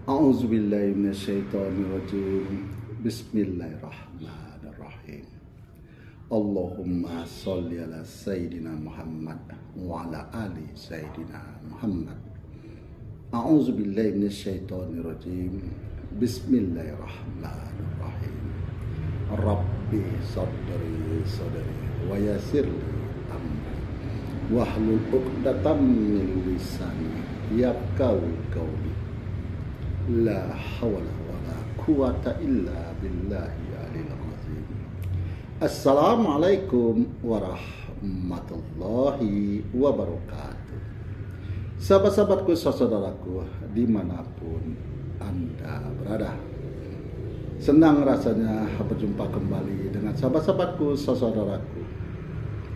A'udzubillahi minasyaitonirrajim. Bismillahirrahmanirrahim. Allahumma sholli ala Sayyidina Muhammad wa ala ali Sayyidina Muhammad. A'udzubillahi minasyaitonirrajim. Bismillahirrahmanirrahim. Rabbi sadri wa yassirli amri wahlul 'uqdatam min lisani yafqahu qawli. La hawla wala quwata illa billahi alil azim. Assalamualaikum warahmatullahi wabarakatuh. Sahabat-sahabatku, saudaraku dimanapun Anda berada, senang rasanya berjumpa kembali dengan sahabat-sahabatku, saudaraku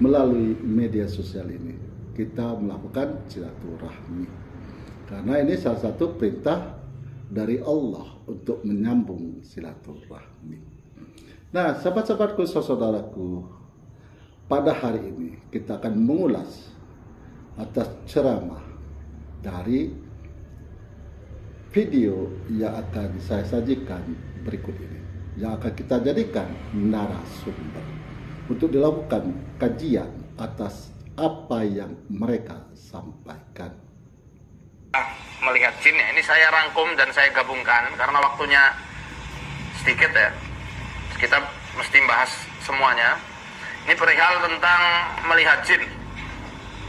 melalui media sosial ini. Kita melakukan silaturahmi karena ini salah satu perintah dari Allah untuk menyambung silaturahmi. Nah, sahabat-sahabatku, saudaraku, pada hari ini kita akan mengulas atas ceramah dari video yang akan saya sajikan berikut ini, yang akan kita jadikan narasumber untuk dilakukan kajian atas apa yang mereka sampaikan. Melihat jin ya, ini saya rangkum dan saya gabungkan karena waktunya sedikit ya, kita mesti bahas semuanya. Ini perihal tentang melihat jin,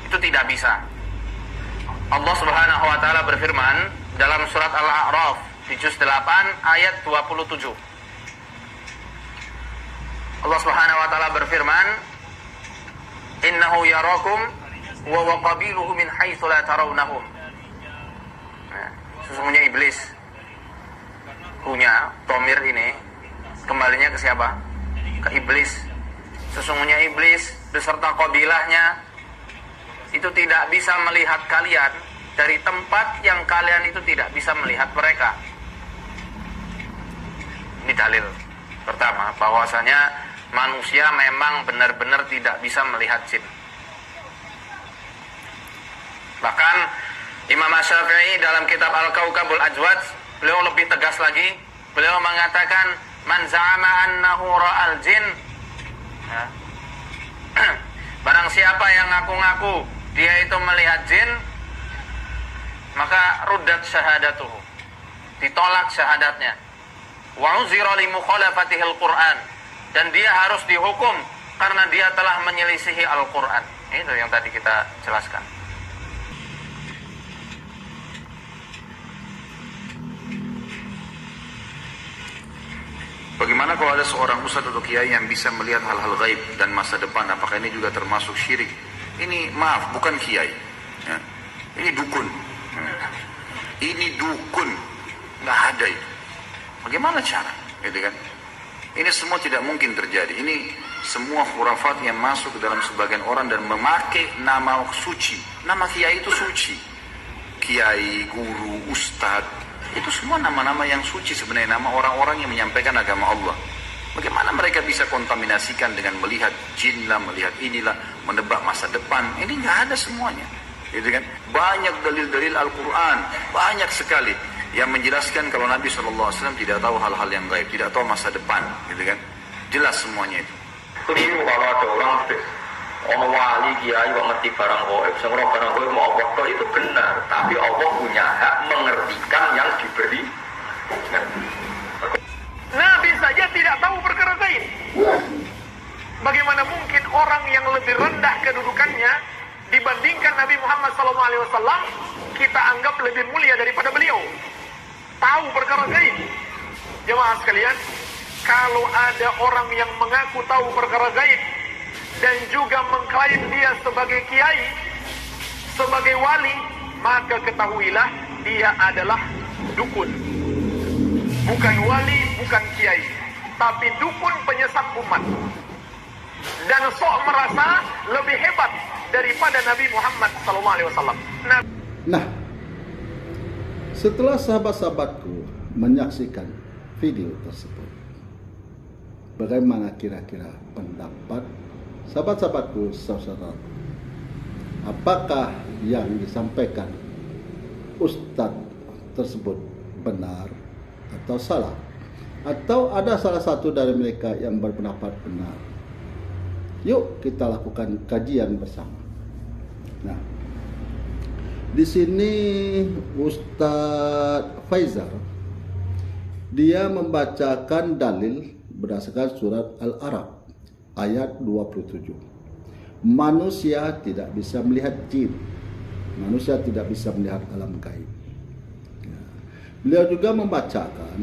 itu tidak bisa. Allah Subhanahu wa ta'ala berfirman dalam surat Al-A'raf di juz 8 ayat 27. Allah Subhanahu wa ta'ala berfirman, innahu yarakum wa qabiluhu min haitsu la tarawnahum. Sesungguhnya iblis punya domir ini kembalinya ke siapa? Ke iblis. Sesungguhnya iblis beserta qabilahnya itu tidak bisa melihat kalian dari tempat yang kalian itu tidak bisa melihat mereka. Ini dalil pertama bahwasanya manusia memang benar-benar tidak bisa melihat jin. Bahkan Imam Asy-Syafi'i dalam kitab Al-Kaukabul Ajwad, beliau lebih tegas lagi. Beliau mengatakan, man za'ama annahu ra'al jin, ya. Barang siapa yang ngaku-ngaku dia itu melihat jin, maka ruddat syahadatuhu, ditolak syahadatnya. Wa uzira li mukhalafatihil Qur'an, dan dia harus dihukum karena dia telah menyelisihi Al-Qur'an. Itu yang tadi kita jelaskan. Bagaimana kalau ada seorang ustadz atau kiai yang bisa melihat hal-hal gaib dan masa depan? Apakah ini juga termasuk syirik? Ini maaf, bukan kiai, ya. Ini dukun, ini dukun, nggak ada itu. Bagaimana cara? Gitu kan? Ini semua tidak mungkin terjadi. Ini semua khurafat yang masuk ke dalam sebagian orang dan memakai nama suci. Nama kiai itu suci. Kiai, guru, ustadz, itu semua nama-nama yang suci sebenarnya, nama orang-orang yang menyampaikan agama Allah. Bagaimana mereka bisa kontaminasikan dengan melihat jin lah, melihat inilah, menebak masa depan? Ini nggak ada semuanya, gitu kan? Banyak dalil-dalil Al-Quran, banyak sekali yang menjelaskan kalau Nabi SAW tidak tahu hal-hal yang gaib, tidak tahu masa depan, gitu kan? Jelas semuanya itu. Keliru kalau ada orang orang wali kiai kok ngerti barang gaib, semua barang gaib mau Allah itu benar, tapi Allah punya hak mengertikan yang diberi. Nabi saja tidak tahu perkara gaib. Bagaimana mungkin orang yang lebih rendah kedudukannya dibandingkan Nabi Muhammad SAW kita anggap lebih mulia daripada beliau tahu perkara gaib? Jemaah sekalian, kalau ada orang yang mengaku tahu perkara gaib dan juga mengklaim dia sebagai kiai, sebagai wali, maka ketahuilah dia adalah dukun. Bukan wali, bukan kiai, tapi dukun penyesat umat. Dan sok merasa lebih hebat daripada Nabi Muhammad SAW. Nah, setelah sahabat-sahabatku menyaksikan video tersebut, bagaimana kira-kira pendapat sahabat-sahabatku, saudaraku? Apakah yang disampaikan Ustadz tersebut benar atau salah, atau ada salah satu dari mereka yang berpendapat benar. Yuk kita lakukan kajian bersama. Nah, di sini Ustadz Faizal dia membacakan dalil berdasarkan surat Al-A'raf ayat 27. Manusia tidak bisa melihat jin. Manusia tidak bisa melihat alam gaib. Beliau juga membacakan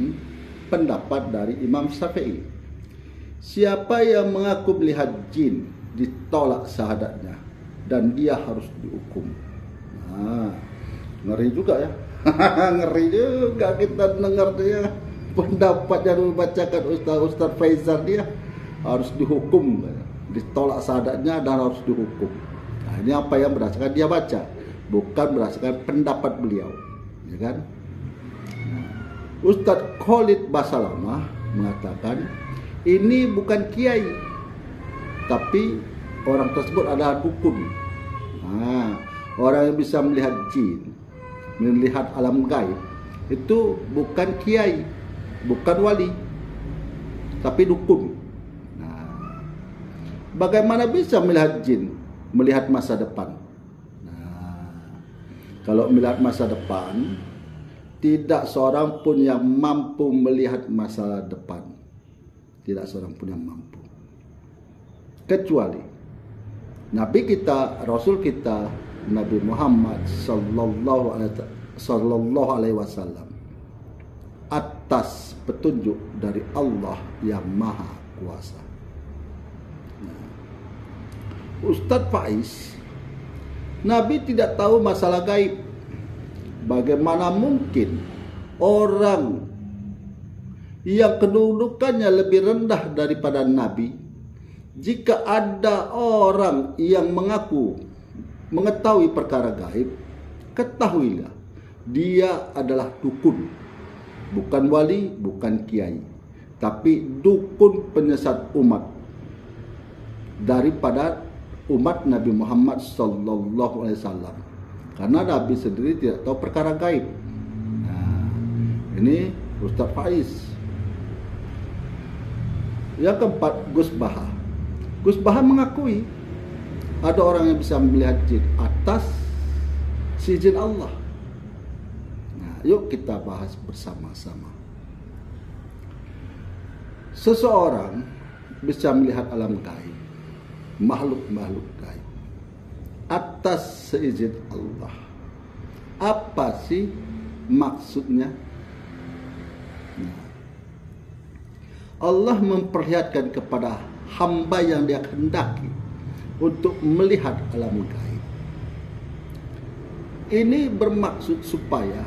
pendapat dari Imam Syafi'i. Siapa yang mengaku melihat jin ditolak syahadatnya dan dia harus dihukum. Nah, ngeri juga ya. Ngeri juga kita dengar dia pendapat yang dibacakan Ustaz Faizal, dia harus dihukum, ditolak syahadatnya dan harus dihukum. Nah, ini apa yang berdasarkan dia baca, bukan berdasarkan pendapat beliau, ya kan? Ustadz Khalid Basalamah mengatakan ini bukan kiai, tapi orang tersebut adalah dukun. Nah, orang yang bisa melihat jin, melihat alam gaib, itu bukan kiai, bukan wali, tapi dukun. Nah, bagaimana bisa melihat jin, melihat masa depan? Nah, kalau melihat masa depan, tidak seorang pun yang mampu melihat masa depan. Tidak seorang pun yang mampu. Kecuali Nabi kita, Rasul kita, Nabi Muhammad sallallahu alaihi wasallam, atas petunjuk dari Allah yang Maha Kuasa. Nah, Ustadz Faiz, Nabi tidak tahu masalah gaib. Bagaimana mungkin orang yang kedudukannya lebih rendah daripada Nabi, jika ada orang yang mengaku mengetahui perkara gaib, ketahuilah dia adalah dukun, bukan wali, bukan kiai, tapi dukun penyesat umat daripada umat Nabi Muhammad sallallahu alaihi wasallam. Karena Nabi sendiri tidak tahu perkara gaib. Nah, ini Ustadz Faiz. Yang keempat, Gus Baha. Gus Baha mengakui ada orang yang bisa melihat jin atas izin Allah. Nah, yuk kita bahas bersama-sama. Seseorang bisa melihat alam gaib, makhluk-makhluk gaib, atas seizin Allah. Apa sih maksudnya? Nah, Allah memperlihatkan kepada hamba yang dia kehendaki untuk melihat alam gaib. Ini bermaksud supaya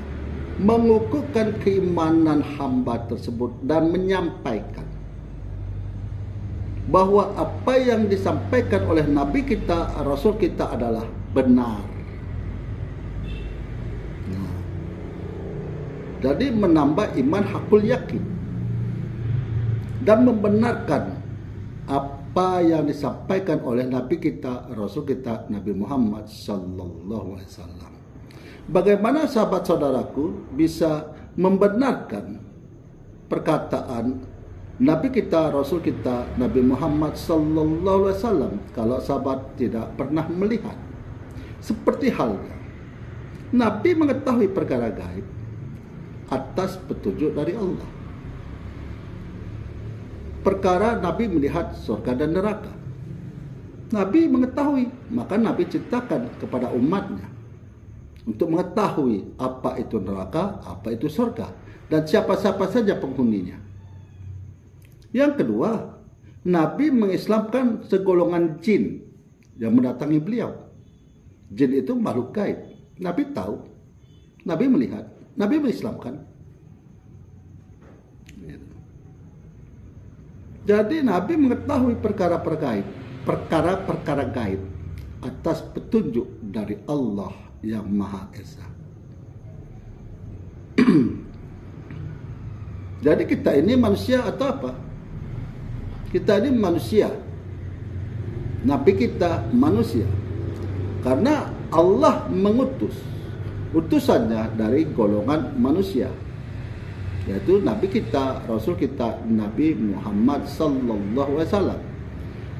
mengukuhkan keimanan hamba tersebut dan menyampaikan bahwa apa yang disampaikan oleh Nabi kita, Rasul kita adalah benar. Nah, jadi menambah iman hakul yakin dan membenarkan apa yang disampaikan oleh Nabi kita, Rasul kita, Nabi Muhammad sallallahu alaihi wasallam. Bagaimana sahabat saudaraku bisa membenarkan perkataan Nabi kita, Rasul kita, Nabi Muhammad sallallahu alaihi wasallam kalau sahabat tidak pernah melihat? Seperti halnya Nabi mengetahui perkara gaib atas petunjuk dari Allah. Perkara Nabi melihat surga dan neraka, Nabi mengetahui, maka Nabi ceritakan kepada umatnya untuk mengetahui apa itu neraka, apa itu surga, dan siapa-siapa saja penghuninya. Yang kedua, Nabi mengislamkan segolongan jin yang mendatangi beliau. Jin itu makhluk gaib. Nabi tahu, Nabi melihat, Nabi mengislamkan. Jadi Nabi mengetahui perkara-perkara gaib atas petunjuk dari Allah yang Maha Esa. Jadi kita ini manusia atau apa? Kita ini manusia. Nabi kita manusia. Karena Allah mengutus utusannya dari golongan manusia. yaitu Nabi kita, Rasul kita, Nabi Muhammad sallallahu alaihi wasallam,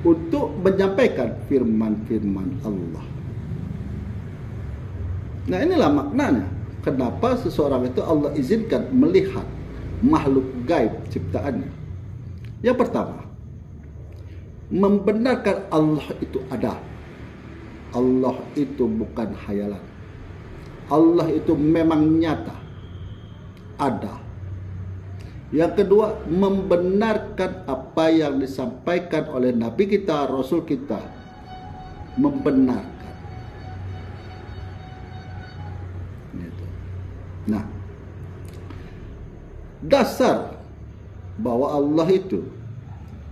untuk menyampaikan firman-firman Allah. Nah, inilah maknanya kenapa seseorang itu Allah izinkan melihat makhluk gaib ciptaannya. Yang pertama, membenarkan Allah itu ada. Allah itu bukan khayalan. Allah itu memang nyata, ada. Yang kedua, membenarkan apa yang disampaikan oleh Nabi kita, Rasul kita. Membenarkan. Gitu. Nah, dasar bahwa Allah itu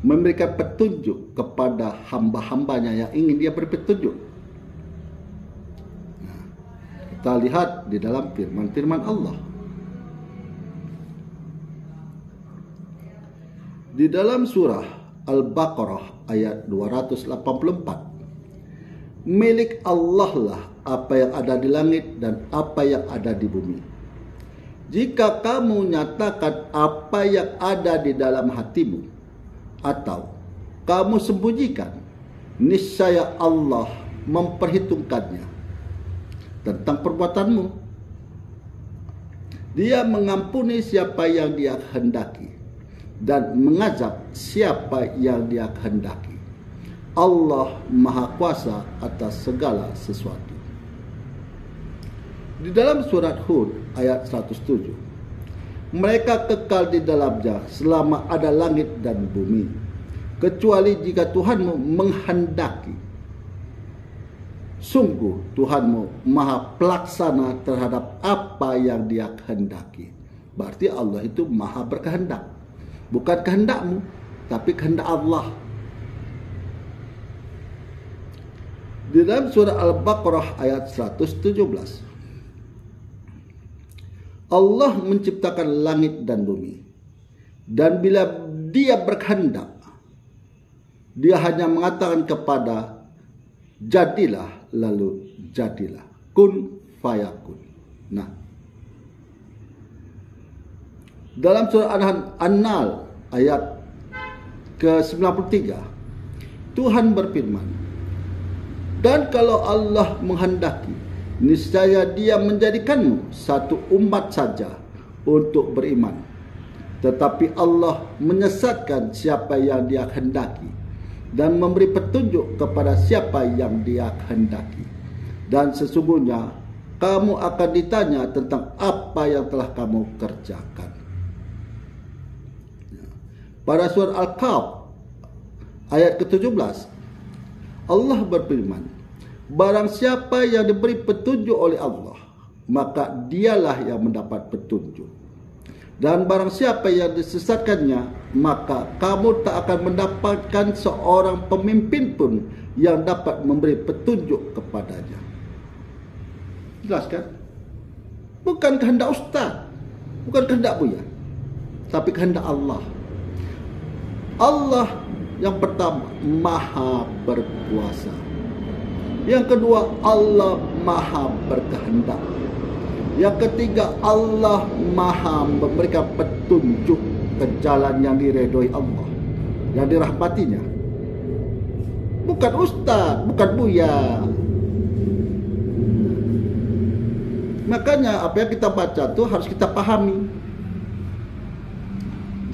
memberikan petunjuk kepada hamba-hambanya yang ingin dia beri petunjuk. Nah, kita lihat di dalam firman-firman Allah. Di dalam surah Al-Baqarah ayat 284, milik Allah lah apa yang ada di langit dan apa yang ada di bumi. Jika kamu nyatakan apa yang ada di dalam hatimu, atau kamu sembunyikan, niscaya Allah memperhitungkannya tentang perbuatanmu. Dia mengampuni siapa yang dia kehendaki dan mengazab siapa yang dia kehendaki. Allah Maha Kuasa atas segala sesuatu. Di dalam surat Hud ayat 107, mereka kekal di dalamnya selama ada langit dan bumi, kecuali jika Tuhanmu menghendaki. Sungguh Tuhanmu Maha Pelaksana terhadap apa yang dia kehendaki. Berarti Allah itu Maha berkehendak. Bukan kehendakmu, tapi kehendak Allah. Di dalam surah Al-Baqarah ayat 117, Allah menciptakan langit dan bumi, dan bila dia berkehendak, dia hanya mengatakan kepada jadilah, lalu jadilah, kun fayakun. Nah, dalam surah An-Nahl ayat ke-93, Tuhan berfirman, dan kalau Allah menghendaki, niscaya dia menjadikanmu satu umat saja untuk beriman. Tetapi Allah menyesatkan siapa yang dia kehendaki dan memberi petunjuk kepada siapa yang dia kehendaki. Dan sesungguhnya kamu akan ditanya tentang apa yang telah kamu kerjakan. Pada surah Al-Kahf ayat ke-17, Allah berfirman, barang siapa yang diberi petunjuk oleh Allah, maka dialah yang mendapat petunjuk. Dan barang siapa yang disesatkannya, maka kamu tak akan mendapatkan seorang pemimpin pun yang dapat memberi petunjuk kepadanya. Jelas kan? Bukan kehendak ustaz, bukan kehendak buya, tapi kehendak Allah. Allah yang pertama Maha berkuasa. Yang kedua, Allah Maha berkehendak. Yang ketiga, Allah Maha memberikan petunjuk ke jalan yang diredoi Allah, yang dirahmatinya. Bukan ustaz, bukan buya. Makanya apa yang kita baca itu harus kita pahami.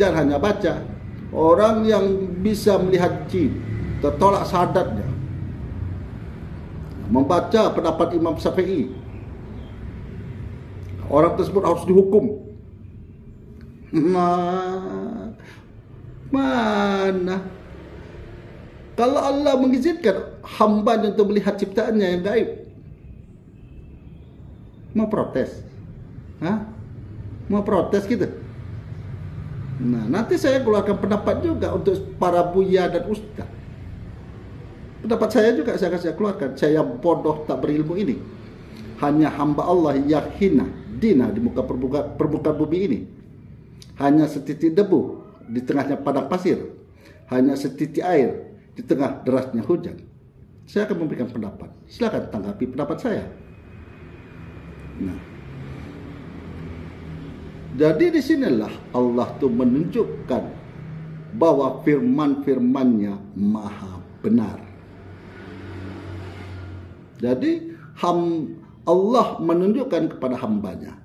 Jangan hanya baca. Orang yang bisa melihat jin, tertolak syahadatnya, membaca pendapat Imam Syafi'i, orang tersebut harus dihukum. Mana? Kalau Allah mengizinkan hambanya untuk melihat ciptaannya yang gaib, mau protes? Mau protes gitu? Nah, nanti saya keluarkan pendapat juga untuk para buya dan ustaz. Pendapat saya juga saya akan keluarkan. Saya yang bodoh tak berilmu ini, hanya hamba Allah yang hina dina di muka permukaan bumi ini, hanya setitik debu di tengahnya padang pasir, hanya setitik air di tengah derasnya hujan. Saya akan memberikan pendapat. Silakan tanggapi pendapat saya. Nah, Jadi disinilah Allah tuh menunjukkan bahwa firman-firmannya maha benar. Jadi Allah menunjukkan kepada hambanya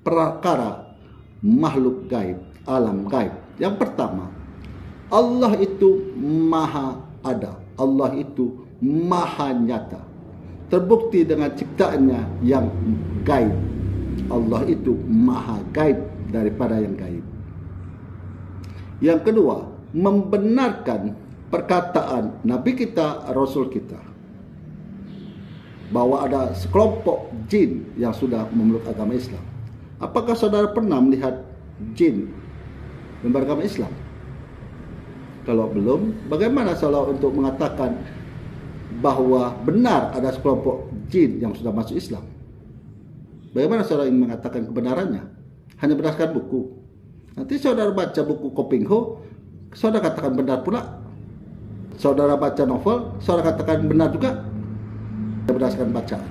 perkara makhluk gaib, alam gaib. Yang pertama, Allah itu maha ada, Allah itu maha nyata. Terbukti dengan ciptaannya yang gaib. Allah itu maha gaib daripada yang gaib. Yang kedua, membenarkan perkataan Nabi kita, Rasul kita, bahwa ada sekelompok jin yang sudah memeluk agama Islam. Apakah saudara pernah melihat jin yang beragama Islam? Kalau belum, bagaimana saudara untuk mengatakan bahwa benar ada sekelompok jin yang sudah masuk Islam? Bagaimana saudara ingin mengatakan kebenarannya? Hanya berdasarkan buku. Nanti saudara baca buku Koping Ho, saudara katakan benar pula. Saudara baca novel, saudara katakan benar juga. Berdasarkan bacaan,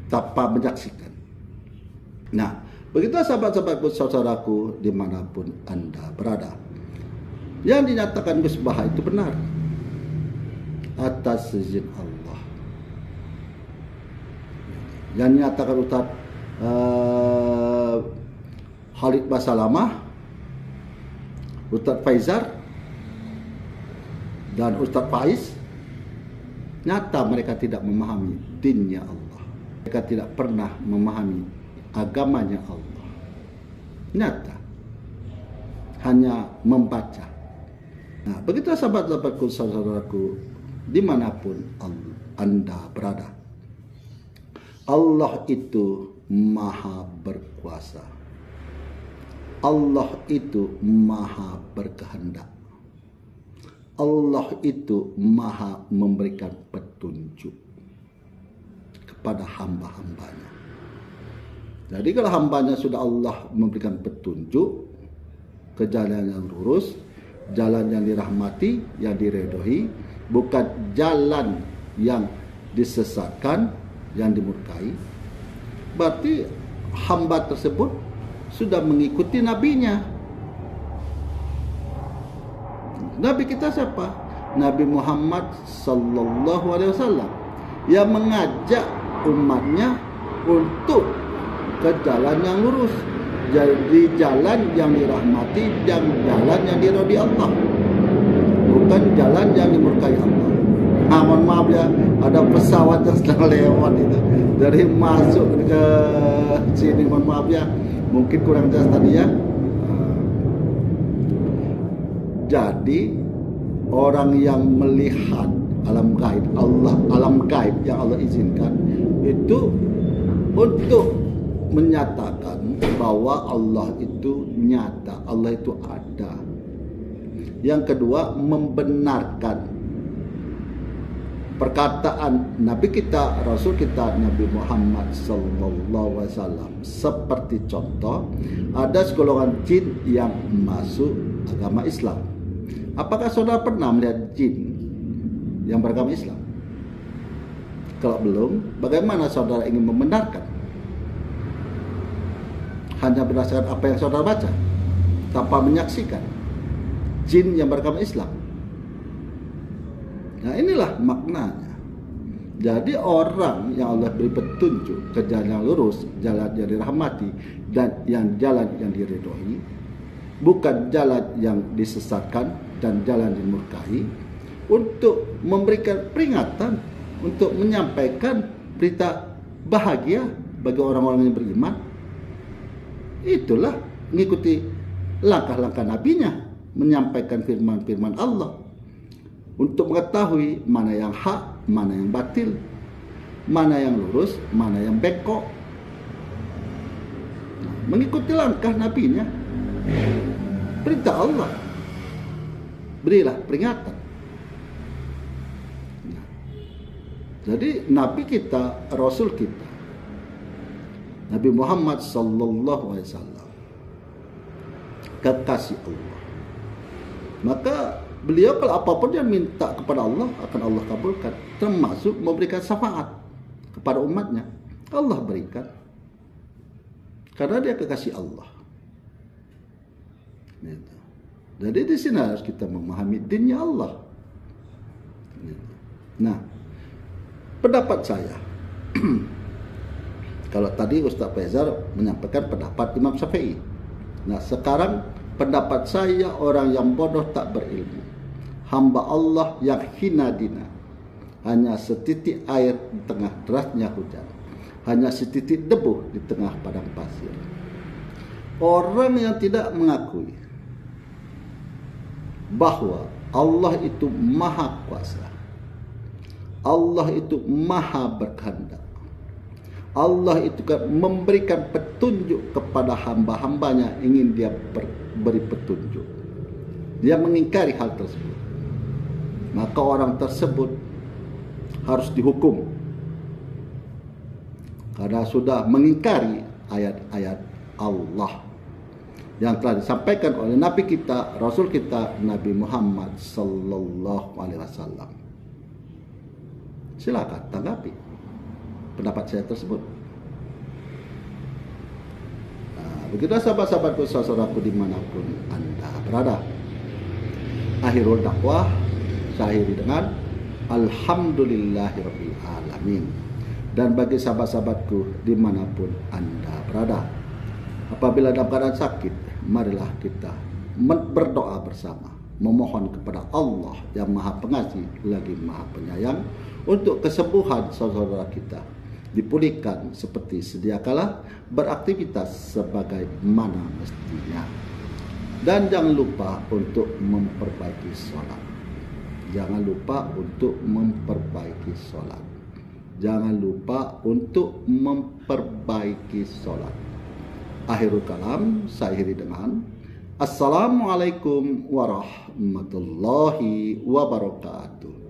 tanpa menyaksikan. Nah, begitu sahabat-sahabatku, saudaraku, dimanapun Anda berada, yang dinyatakan Gus Baha itu benar atas izin Allah. Yang dinyatakan Ustaz Khalid Basalamah, Ustaz Faizar, dan Ustaz Faiz, nyata mereka tidak memahami dinnya Allah. Mereka tidak pernah memahami agamanya Allah. Nyata. Hanya membaca. Nah, begitu sahabat-sahabatku, saudaraku, dimanapun Anda berada, Allah itu maha berkuasa. Allah itu maha berkehendak. Allah itu maha memberikan petunjuk kepada hamba-hambanya. Jadi kalau hambanya sudah Allah memberikan petunjuk ke jalan yang lurus, jalan yang dirahmati, yang diredoi, bukan jalan yang disesatkan, yang dimurkai, berarti hamba tersebut sudah mengikuti nabinya. Nabi kita siapa? Nabi Muhammad sallallahu alaihi wasallam, yang mengajak umatnya untuk ke jalan yang lurus, jadi jalan yang dirahmati dan jalan yang diridhoi Allah, bukan jalan yang dimurkai Allah. Mohon maaf ya, ada pesawat yang sedang lewat itu dari masuk ke sini. Mohon maaf ya, mungkin kurang jelas tadi ya. Jadi orang yang melihat alam gaib Allah, alam gaib yang Allah izinkan itu untuk menyatakan bahwa Allah itu nyata, Allah itu ada. Yang kedua, membenarkan perkataan Nabi kita, Rasul kita, Nabi Muhammad sallallahu alaihi wasallam. Seperti contoh, ada segolongan jin yang masuk agama Islam. Apakah saudara pernah melihat jin yang beragama Islam? Kalau belum, bagaimana saudara ingin membenarkan? Hanya berdasarkan apa yang saudara baca, tanpa menyaksikan jin yang beragama Islam. Nah, inilah maknanya. Jadi orang yang Allah beri petunjuk ke jalan yang lurus, jalan yang dirahmati, dan yang jalan yang diridhoi, bukan jalan yang disesatkan dan jalan dimurkai, untuk memberikan peringatan, untuk menyampaikan berita bahagia bagi orang-orang yang beriman. Itulah mengikuti langkah-langkah nabinya, menyampaikan firman-firman Allah untuk mengetahui mana yang hak, mana yang batil, mana yang lurus, mana yang bengkok. Mengikuti langkah nabinya, perintah Allah, berilah peringatan. Jadi Nabi kita, Rasul kita, Nabi Muhammad sallallahu alaihi wasallam, kekasih Allah, maka beliau kalau apapun yang minta kepada Allah akan Allah kabulkan, termasuk memberikan syafaat kepada umatnya. Allah berikan. Karena dia kekasih Allah. Gitu. Jadi di sini harus kita memahami dinnya Allah. Gitu. Nah, pendapat saya, kalau tadi Ustaz Faizal menyampaikan pendapat Imam Syafi'i. Nah, sekarang pendapat saya, orang yang bodoh tak berilmu, hamba Allah yang hina dina, hanya setitik air di tengah derasnya hujan, hanya setitik debu di tengah padang pasir. Orang yang tidak mengakui bahwa Allah itu maha kuasa, Allah itu maha berkehendak, Allah itu kan memberikan petunjuk kepada hamba-hambanya, ingin dia beri petunjuk. Dia mengingkari hal tersebut, maka orang tersebut harus dihukum karena sudah mengingkari ayat-ayat Allah yang telah disampaikan oleh Nabi kita, Rasul kita, Nabi Muhammad Sallallahu Alaihi Wasallam. Silakan tanggapi pendapat saya tersebut. Nah, begitu sahabat-sahabatku, saudaraku dimanapun Anda berada. Akhirul dakwah, saya akhiri dengan Alhamdulillahirabbil alamin. Dan bagi sahabat-sahabatku dimanapun Anda berada, apabila dalam keadaan sakit, marilah kita berdoa bersama, memohon kepada Allah yang maha pengasih lagi maha penyayang untuk kesembuhan saudara kita, dipulihkan seperti sedia kala, beraktivitas sebagaimana mestinya. Dan jangan lupa untuk memperbaiki sholat. Jangan lupa untuk memperbaiki sholat. Jangan lupa untuk memperbaiki sholat. Akhirul kalam, saya akhiri dengan Assalamualaikum warahmatullahi wabarakatuh.